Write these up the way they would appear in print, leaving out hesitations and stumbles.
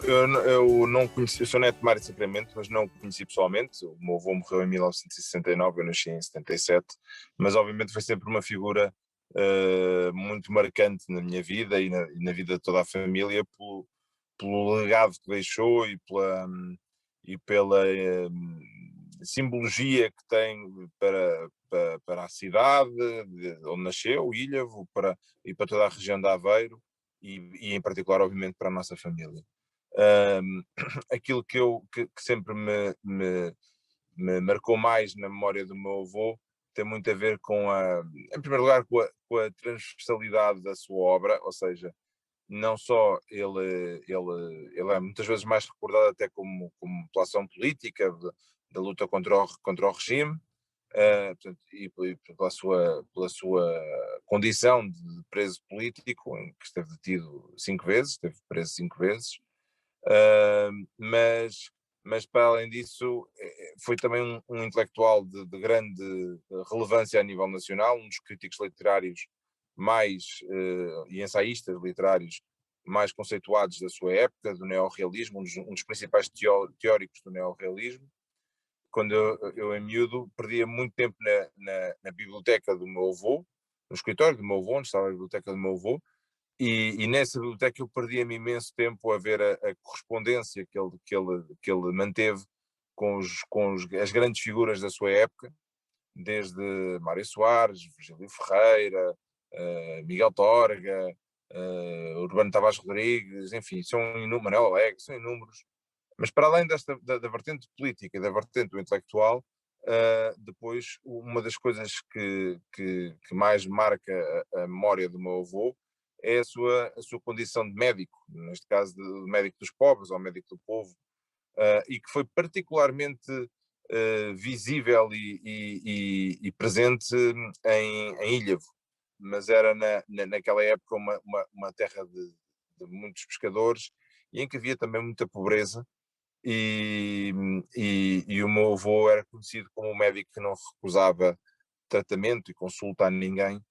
Eu não conheci, eu sou neto de Mário de Sacramento, mas não o conheci pessoalmente. O meu avô morreu em 1969, eu nasci em 77, mas obviamente foi sempre uma figura muito marcante na minha vida e na vida de toda a família pelo legado que deixou e pela simbologia que tem para a cidade onde nasceu, Ilhavo, e para toda a região de Aveiro e em particular, obviamente, para a nossa família. Um, Aquilo que sempre me marcou mais na memória do meu avô tem muito a ver em primeiro lugar, com a transversalidade da sua obra, ou seja, não só ele é muitas vezes mais recordado até pela ação política da luta contra o regime, portanto, e pela sua condição de preso político, em que esteve detido 5 vezes, esteve preso 5 vezes. Mas para além disso foi também um intelectual de grande relevância a nível nacional, um dos críticos literários e ensaístas literários mais conceituados da sua época, do neorrealismo, um dos principais teóricos do neorrealismo. Quando eu em miúdo perdia muito tempo na biblioteca do meu avô, no escritório do meu avô, onde estava a biblioteca do meu avô, e nessa biblioteca eu perdia-me imenso tempo a ver a correspondência que ele manteve as grandes figuras da sua época, desde Mário Soares, Virgílio Ferreira, Miguel Torga, Urbano Tavares Rodrigues, enfim, Manuel Alegre, são inúmeros. Mas para além da vertente política e da vertente do intelectual, depois uma das coisas que mais marca a memória do meu avô é a sua condição de médico, neste caso de médico dos pobres ou médico do povo, e que foi particularmente visível e presente em Ilhavo, mas era naquela época uma terra de muitos pescadores e em que havia também muita pobreza. E o meu avô era conhecido como um médico que não recusava tratamento e consulta a ninguém,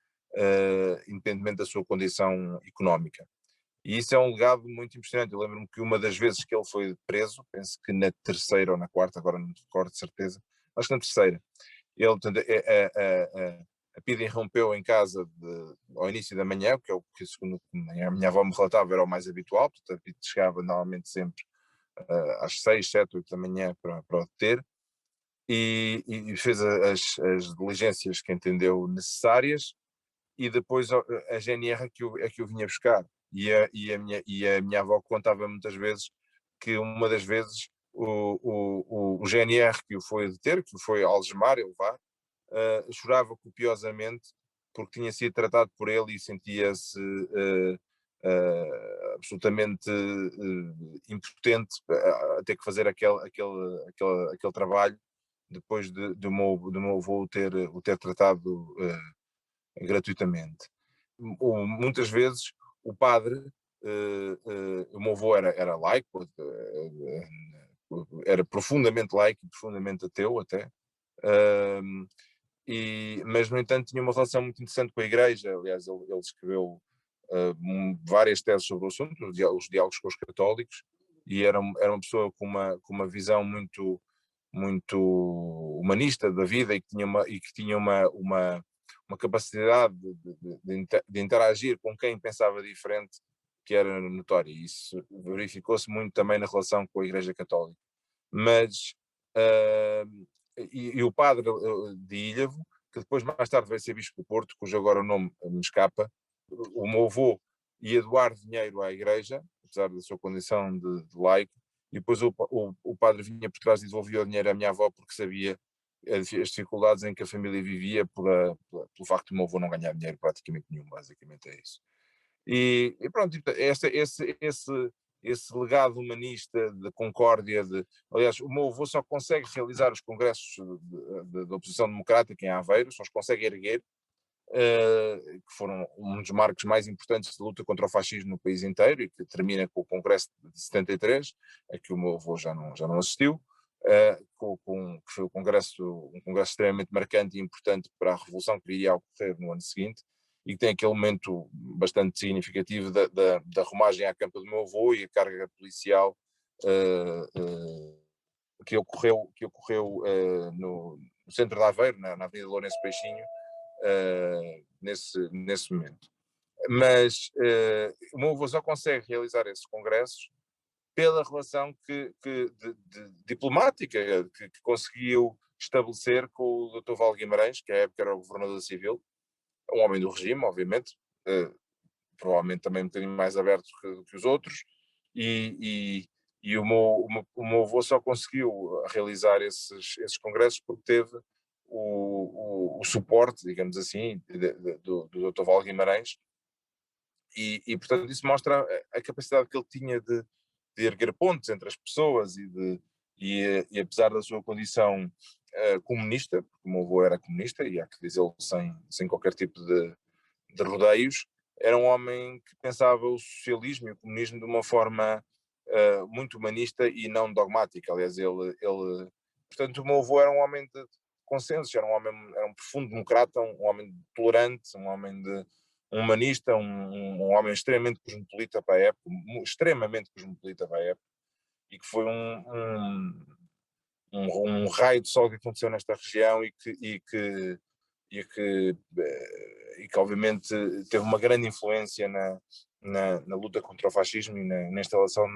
independentemente da sua condição económica. E isso é um legado muito impressionante. Eu lembro-me que uma das vezes que ele foi preso, penso que na terceira ou na quarta, agora não me recordo de certeza, acho que na terceira, portanto, a PIDE irrompeu em casa ao início da manhã, que é o que, segundo a minha avó me relatava, era o mais habitual, portanto a PIDE chegava normalmente sempre às 6, 7, 8 da manhã para o deter, e fez as diligências que entendeu necessárias, e depois a GNR é que o vinha buscar. E a minha avó contava muitas vezes que uma das vezes o GNR que o foi deter, que o foi algemar e levar, chorava copiosamente porque tinha sido tratado por ele e sentia-se absolutamente impotente a ter que fazer aquele trabalho depois do meu avô o ter tratado gratuitamente. Muitas vezes o padre, o meu avô era laico, era profundamente laico e profundamente ateu até, mas no entanto tinha uma relação muito interessante com a igreja. Aliás, ele escreveu várias teses sobre o assunto, os diálogos com os católicos, e era uma pessoa com uma visão muito humanista da vida e que tinha uma capacidade de interagir com quem pensava diferente, que era notória, e isso verificou-se muito também na relação com a Igreja Católica. Mas e o padre de Ilhavo, que depois mais tarde vai ser bispo do Porto, cujo agora o nome me escapa, o meu avô ia doar dinheiro à igreja, apesar da sua condição de laico, e depois o padre vinha por trás e devolvia o dinheiro à minha avó porque sabia as dificuldades em que a família vivia pelo facto do meu avô não ganhar dinheiro praticamente nenhum, basicamente é isso. E pronto, esse legado humanista de concórdia, aliás, o meu avô só consegue realizar os congressos de oposição democrática em Aveiro, só os consegue erguer, que foram um dos marcos mais importantes de luta contra o fascismo no país inteiro, e que termina com o Congresso de 73, a que o meu avô já não assistiu, que foi um congresso extremamente marcante e importante para a revolução que iria ocorrer no ano seguinte, e que tem aquele momento bastante significativo da romagem à campa do meu avô e a carga policial no centro de Aveiro, na Avenida Lourenço Peixinho, nesse momento. Mas o meu avô só consegue realizar esses congressos pela relação diplomática que conseguiu estabelecer com o Dr. Val Guimarães, que à época era o governador civil, um homem do regime, obviamente, provavelmente também um bocadinho mais aberto que os outros, e o meu avô só conseguiu realizar esses congressos porque teve o suporte, digamos assim, do Dr. Val Guimarães, e portanto isso mostra a capacidade que ele tinha de erguer pontes entre as pessoas e apesar da sua condição comunista, porque o meu avô era comunista, e há que dizê-lo sem qualquer tipo de rodeios, era um homem que pensava o socialismo e o comunismo de uma forma muito humanista e não dogmática. Aliás, portanto, o meu avô era um homem de consenso, era um profundo democrata, um homem tolerante, um homem um humanista, um homem extremamente cosmopolita para a época, extremamente cosmopolita para a época, e que foi um raio de sol que aconteceu nesta região e que obviamente teve uma grande influência na luta contra o fascismo e na instalação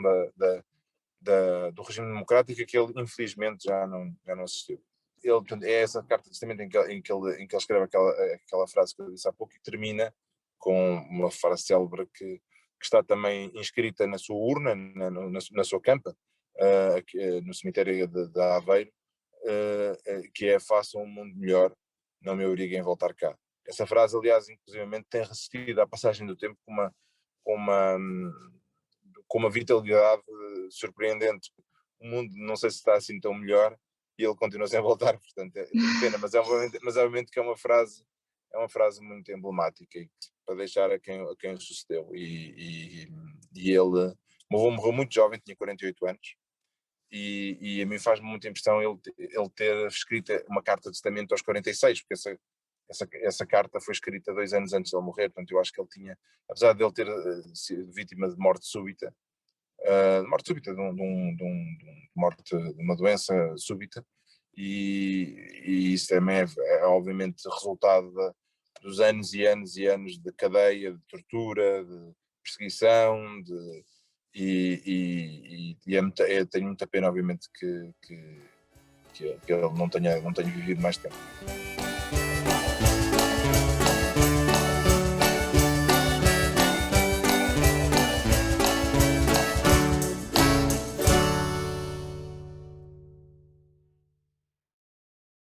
do regime democrático, que ele infelizmente já não assistiu. Portanto, é essa carta de testamento em que ele escreve aquela frase que eu disse há pouco e termina com uma frase célebre que está também inscrita na sua urna, na sua campa, no cemitério de Aveiro, que é: façam um mundo melhor, não me obriguem a voltar cá. Essa frase, aliás, inclusivamente tem resistido à passagem do tempo com uma vitalidade surpreendente. O mundo não sei se está assim tão melhor e ele continua sem voltar, portanto é pena, mas obviamente que é uma frase muito emblemática para deixar a quem o sucedeu. E ele, o meu avô morreu muito jovem, tinha 48 anos, e a mim faz-me muita impressão ele ter escrito uma carta de testamento aos 46, porque essa carta foi escrita 2 anos antes de ele morrer. Portanto, eu acho que ele tinha, apesar de ele ter sido vítima de morte súbita, de uma doença súbita, e isso também é obviamente resultado dos anos e anos e anos de cadeia, de tortura, de perseguição, tenho muita pena, obviamente, que ele não tenha vivido mais tempo.